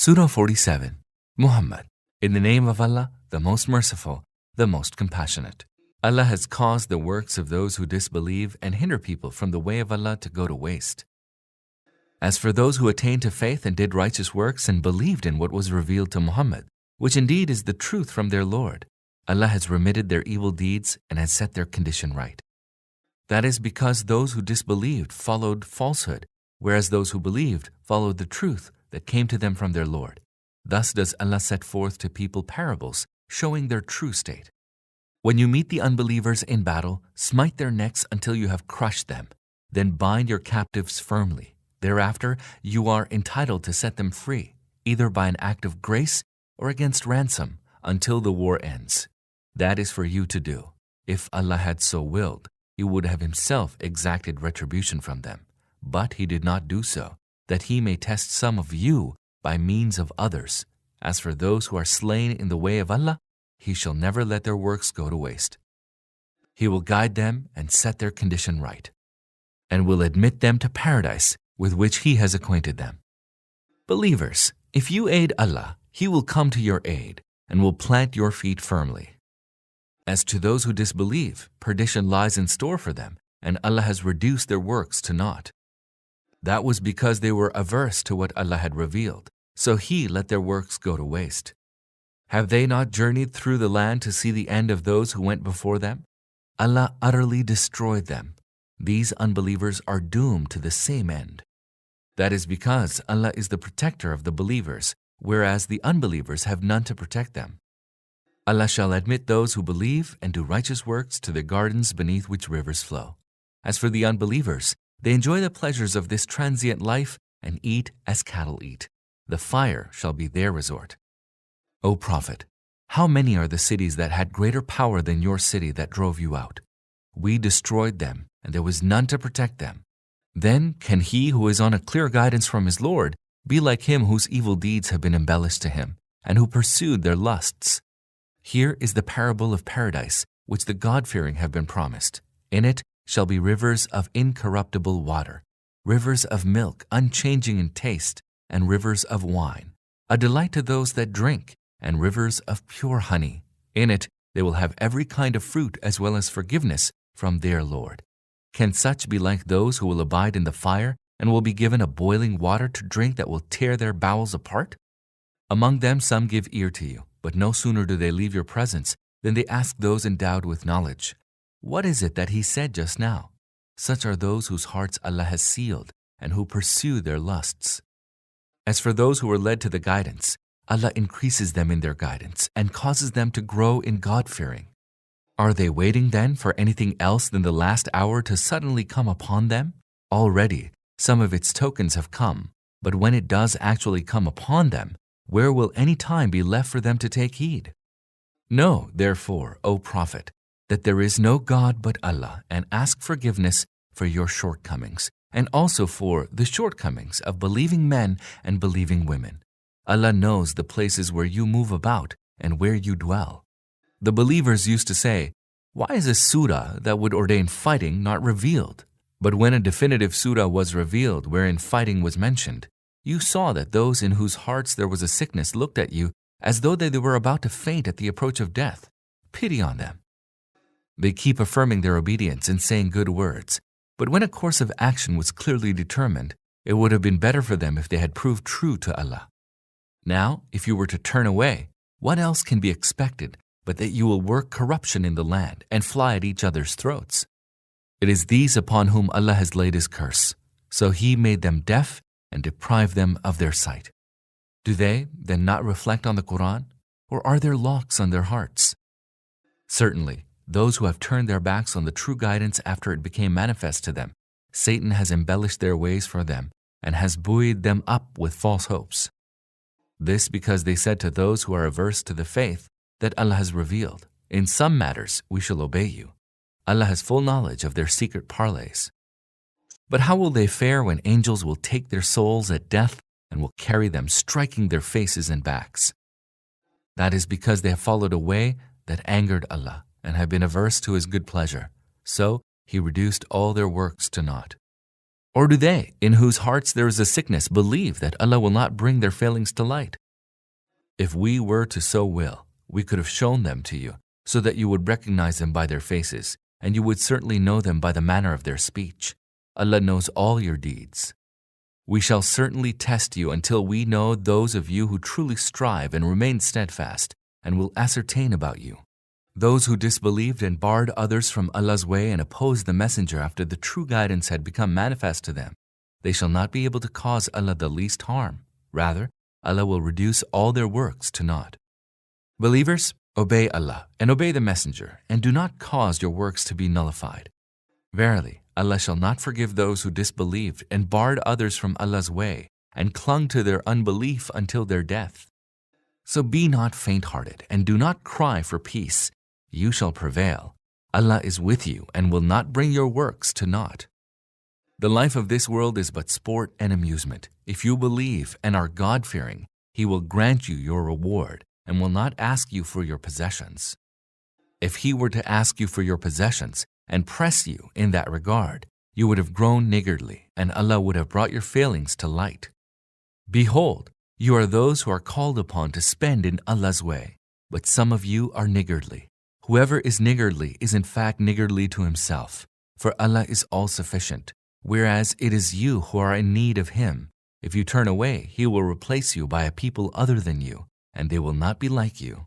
Surah 47. Muhammad, in the name of Allah, the most merciful, the most compassionate. Allah has caused the works of those who disbelieve and hinder people from the way of Allah to go to waste. As for those who attained to faith and did righteous works and believed in what was revealed to Muhammad, which indeed is the truth from their Lord, Allah has remitted their evil deeds and has set their condition right. That is because those who disbelieved followed falsehood, whereas those who believed followed the truth that came to them from their Lord. Thus does Allah set forth to people parables showing their true state. When you meet the unbelievers in battle, smite their necks until you have crushed them. Then bind your captives firmly. Thereafter, you are entitled to set them free, either by an act of grace or against ransom, until the war ends. That is for you to do. If Allah had so willed, He would have Himself exacted retribution from them. But He did not do so, that He may test some of you by means of others. As for those who are slain in the way of Allah, He shall never let their works go to waste. He will guide them and set their condition right, and will admit them to paradise with which He has acquainted them. Believers, if you aid Allah, He will come to your aid and will plant your feet firmly. As to those who disbelieve, perdition lies in store for them, and Allah has reduced their works to naught. That was because they were averse to what Allah had revealed, so He let their works go to waste. Have they not journeyed through the land to see the end of those who went before them? Allah utterly destroyed them. These unbelievers are doomed to the same end. That is because Allah is the protector of the believers, whereas the unbelievers have none to protect them. Allah shall admit those who believe and do righteous works to the gardens beneath which rivers flow. As for the unbelievers, they enjoy the pleasures of this transient life and eat as cattle eat. The fire shall be their resort. O Prophet, how many are the cities that had greater power than your city that drove you out? We destroyed them, and there was none to protect them. Then can he who is on a clear guidance from his Lord be like him whose evil deeds have been embellished to him, and who pursued their lusts? Here is the parable of paradise, which the God-fearing have been promised. In it shall be rivers of incorruptible water, rivers of milk unchanging in taste, and rivers of wine, a delight to those that drink, and rivers of pure honey. In it they will have every kind of fruit as well as forgiveness from their Lord. Can such be like those who will abide in the fire and will be given a boiling water to drink that will tear their bowels apart? Among them some give ear to you, but no sooner do they leave your presence than they ask those endowed with knowledge, "What is it that he said just now?" Such are those whose hearts Allah has sealed and who pursue their lusts. As for those who are led to the guidance, Allah increases them in their guidance and causes them to grow in God-fearing. Are they waiting then for anything else than the last hour to suddenly come upon them? Already, some of its tokens have come, but when it does actually come upon them, where will any time be left for them to take heed? Know, therefore, O Prophet, that there is no God but Allah, and ask forgiveness for your shortcomings, and also for the shortcomings of believing men and believing women. Allah knows the places where you move about and where you dwell. The believers used to say, "Why is a surah that would ordain fighting not revealed?" But when a definitive surah was revealed wherein fighting was mentioned, you saw that those in whose hearts there was a sickness looked at you as though they were about to faint at the approach of death. Pity on them. They keep affirming their obedience and saying good words, but when a course of action was clearly determined, it would have been better for them if they had proved true to Allah. Now, if you were to turn away, what else can be expected but that you will work corruption in the land and fly at each other's throats? It is these upon whom Allah has laid His curse, so He made them deaf and deprived them of their sight. Do they then not reflect on the Quran, or are there locks on their hearts? Certainly, those who have turned their backs on the true guidance after it became manifest to them, Satan has embellished their ways for them and has buoyed them up with false hopes. This because they said to those who are averse to the faith that Allah has revealed, "In some matters we shall obey you." Allah has full knowledge of their secret parleys. But how will they fare when angels will take their souls at death and will carry them, striking their faces and backs? That is because they have followed a way that angered Allah and have been averse to His good pleasure. So He reduced all their works to naught. Or do they, in whose hearts there is a sickness, believe that Allah will not bring their failings to light? If we were to so will, we could have shown them to you, so that you would recognize them by their faces, and you would certainly know them by the manner of their speech. Allah knows all your deeds. We shall certainly test you until we know those of you who truly strive and remain steadfast, and will ascertain about you. Those who disbelieved and barred others from Allah's way and opposed the Messenger after the true guidance had become manifest to them, they shall not be able to cause Allah the least harm. Rather, Allah will reduce all their works to naught. Believers, obey Allah and obey the Messenger, and do not cause your works to be nullified. Verily, Allah shall not forgive those who disbelieved and barred others from Allah's way and clung to their unbelief until their death. So be not faint-hearted and do not cry for peace. You shall prevail. Allah is with you and will not bring your works to naught. The life of this world is but sport and amusement. If you believe and are God-fearing, He will grant you your reward and will not ask you for your possessions. If He were to ask you for your possessions and press you in that regard, you would have grown niggardly, and Allah would have brought your failings to light. Behold, you are those who are called upon to spend in Allah's way, but some of you are niggardly. Whoever is niggardly is in fact niggardly to himself, for Allah is all-sufficient, whereas it is you who are in need of Him. If you turn away, He will replace you by a people other than you, and they will not be like you.